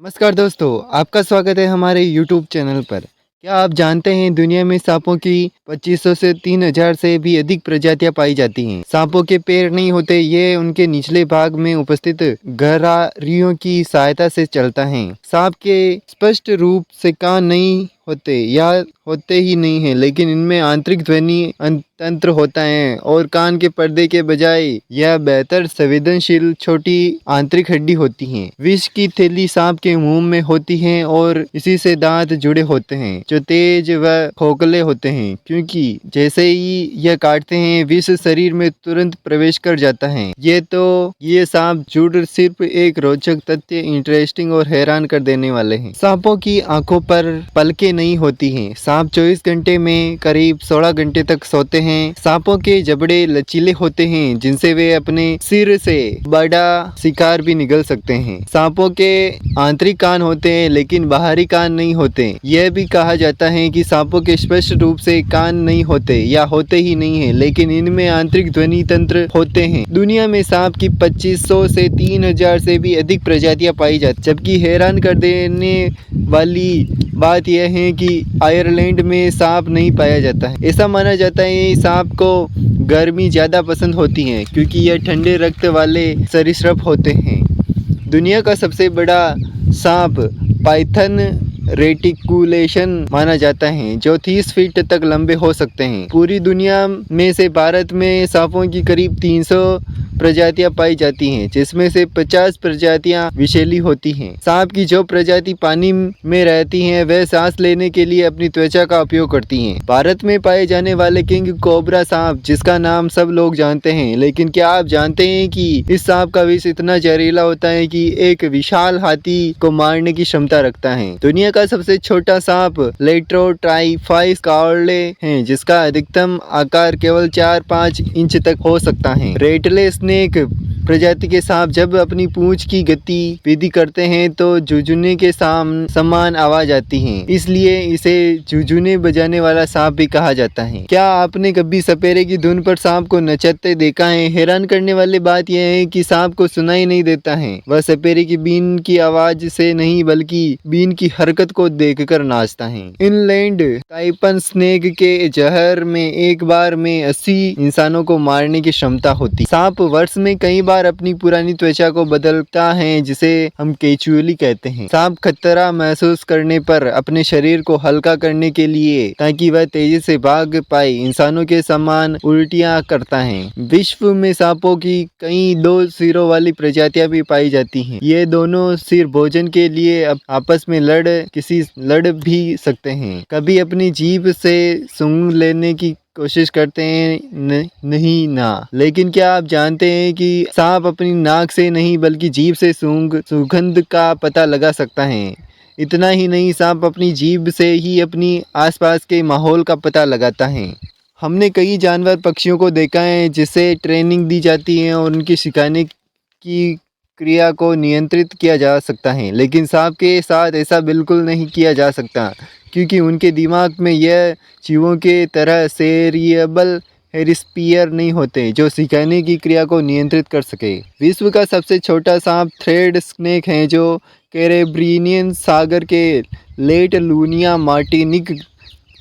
नमस्कार दोस्तों, आपका स्वागत है हमारे YouTube चैनल पर। क्या आप जानते हैं दुनिया में सांपों की 2500 से 3000 से भी अधिक प्रजातियां पाई जाती हैं। सांपों के पैर नहीं होते, ये उनके निचले भाग में उपस्थित गहरारियों की सहायता से चलता है। सांप के स्पष्ट रूप से कान नहीं होते या होते ही नहीं है, लेकिन इनमें आंतरिक ध्वनि तंत्र होता है और कान के पर्दे के बजाय यह बेहतर संवेदनशील छोटी आंतरिक हड्डी होती है। विष की थैली सांप के मुंह में होती है और इसी से दांत जुड़े होते हैं जो तेज व खोखले होते हैं, क्योंकि जैसे ही यह काटते हैं विष शरीर में तुरंत प्रवेश कर जाता है। ये सांप जुड़ सिर्फ एक रोचक तथ्य इंटरेस्टिंग और हैरान कर देने वाले हैं। सांपों की आंखों पर पलकें नहीं होती हैं। सांप 24 घंटे में करीब 16 घंटे तक सोते हैं। सांपों के जबड़े लचीले होते हैं जिनसे वे अपने सिर से बड़ा शिकार भी निगल सकते हैं। सांपों के आंतरिक कान होते हैं लेकिन बाहरी कान नहीं होते। यह भी कहा जाता है कि सांपों के स्पष्ट रूप से कान नहीं होते या होते ही नहीं है, लेकिन इनमें आंतरिक ध्वनि तंत्र होते हैं। दुनिया में सांप की 2500 से 3000 से भी अधिक प्रजातियां पाई जाती, जबकि हैरान कर देने वाली बात यह है कि आयरलैंड में सांप नहीं पाया जाता है। ऐसा माना जाता है सांप को गर्मी ज़्यादा पसंद होती है क्योंकि यह ठंडे रक्त वाले सरीसृप होते हैं। दुनिया का सबसे बड़ा सांप पाइथन रेटिकुलेशन माना जाता है जो 30 फीट तक लंबे हो सकते हैं। पूरी दुनिया में से भारत में सांपों की करीब 300 प्रजातियां पाई जाती हैं, जिसमें से 50 प्रजातियां विषैली होती हैं। सांप की जो प्रजाति पानी में रहती हैं वह सांस लेने के लिए अपनी त्वचा का उपयोग करती हैं। भारत में पाए जाने वाले किंग कोबरा सांप, जिसका नाम सब लोग जानते हैं, लेकिन क्या आप जानते हैं कि इस सांप का विष इतना जहरीला होता है कि एक विशाल हाथी को मारने की क्षमता रखता है। दुनिया का सबसे छोटा सांप लेट्रोट्राइफाइस कावड़े है, जिसका अधिकतम आकार केवल 4-5 इंच तक हो सकता है। रेटले स्नेक प्रजाति के सांप जब अपनी पूंछ की गतिविधि करते हैं तो जुजुने के समान आवाज आती है, इसलिए इसे जुजुने बजाने वाला सांप भी कहा जाता है। क्या आपने कभी सपेरे की धुन पर सांप को नचाते देखा है? हैरान करने वाली बात यह है कि सांप को सुनाई नहीं देता है। वह सपेरे की बीन की आवाज से नहीं बल्कि बीन की हरकत को देखकर नाचता है। इनलैंड टाइपन स्नेक के जहर में एक बार में 80 इंसानों को मारने की क्षमता होती। सांप वर्ष में कई बार अपनी पुरानी त्वचा को बदलता है, जिसे हम केचुअली कहते हैं। सांप खतरा महसूस करने पर अपने शरीर को हल्का करने के लिए, ताकि वह तेजी से भाग पाए, इंसानों के समान उल्टियां करता है। विश्व में सांपों की कई 2 सिरों वाली प्रजातियां भी पाई जाती हैं। ये दोनों सिर भोजन के लिए आपस में लड़ भी सकते हैं। कभी अपनी जीभ से सूंघ लेने की कोशिश करते हैं? नहीं ना। लेकिन क्या आप जानते हैं कि सांप अपनी नाक से नहीं बल्कि जीभ से सुगंध का पता लगा सकता है। इतना ही नहीं, सांप अपनी जीभ से ही अपनी आसपास के माहौल का पता लगाता है। हमने कई जानवर पक्षियों को देखा है जिसे ट्रेनिंग दी जाती है और उनकी सिखाने की क्रिया को नियंत्रित किया जा सकता है, लेकिन सांप के साथ ऐसा बिल्कुल नहीं किया जा सकता क्योंकि उनके दिमाग में यह चीवों के तरह सेरियबल हेरिस्फीयर नहीं होते जो सिखाने की क्रिया को नियंत्रित कर सके। विश्व का सबसे छोटा सांप थ्रेड स्नेक है जो कैरेब्रियन सागर के लेट लूनिया मार्टिनिक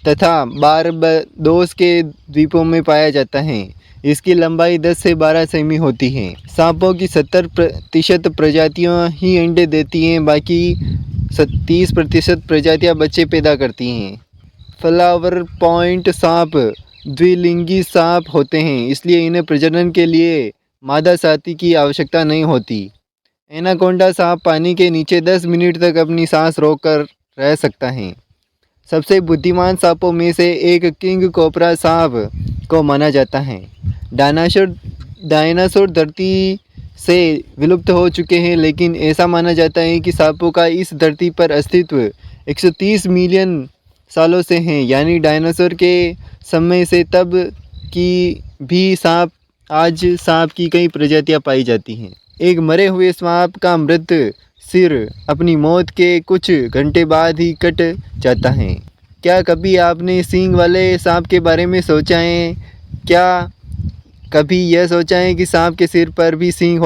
तथा बारबडोस के द्वीपों में पाया जाता है। इसकी लंबाई 10 से 12 सेमी होती है। सांपों की 70% प्रजातियां ही अंडे देती हैं, बाकी 30% प्रजातियां बच्चे पैदा करती हैं। फ्लावर पॉइंट सांप द्विलिंगी सांप होते हैं, इसलिए इन्हें प्रजनन के लिए मादा साथी की आवश्यकता नहीं होती। एनाकोंडा सांप पानी के नीचे 10 मिनट तक अपनी सांस रोककर रह सकता है। सबसे बुद्धिमान सांपों में से एक किंग कोबरा सांप को माना जाता है। डायनासोर धरती से विलुप्त हो चुके हैं, लेकिन ऐसा माना जाता है कि सांपों का इस धरती पर अस्तित्व 130 मिलियन सालों से है, यानी डायनासोर के समय से। तब की भी आज सांप की कई प्रजातियां पाई जाती हैं। एक मरे हुए सांप का मृत सिर अपनी मौत के कुछ घंटे बाद ही कट जाता है। क्या कभी आपने सींग वाले सांप के बारे में सोचा है? क्या कभी यह सोचा है कि सांप के सिर पर भी सींग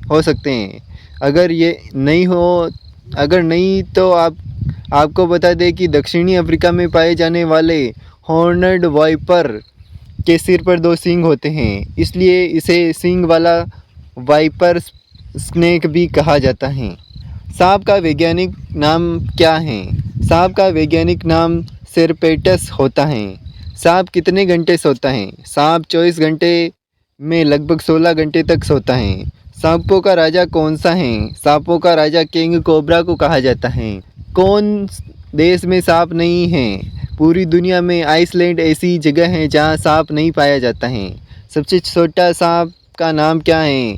हो सकते हैं? अगर ये नहीं हो अगर नहीं तो आपको बता दें कि दक्षिणी अफ्रीका में पाए जाने वाले हॉर्नड वाइपर के सिर पर 2 सींग होते हैं, इसलिए इसे सींग वाला वाइपर स्नेक भी कहा जाता है। सांप का वैज्ञानिक नाम क्या है? सांप का वैज्ञानिक नाम सेरपेटस होता है। सांप कितने घंटे सोता है? सांप 24 घंटे में लगभग 16 घंटे तक सोता है। सांपों का राजा कौन सा है? सांपों का राजा किंग कोबरा को कहा जाता है। कौन देश में सांप नहीं है? पूरी दुनिया में आइसलैंड ऐसी जगह है जहाँ सांप नहीं पाया जाता है। सबसे छोटा सांप का नाम क्या है?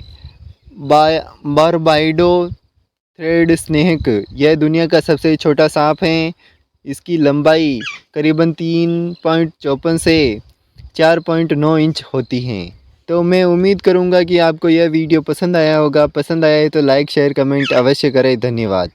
बारबाइडो थ्रेड स्नेक। यह दुनिया का सबसे छोटा सांप है। इसकी लंबाई करीबन 3.54 से 4.9 इंच होती है। तो मैं उम्मीद करूँगा कि आपको यह वीडियो पसंद आया होगा। पसंद आया है तो लाइक शेयर कमेंट अवश्य करें। धन्यवाद।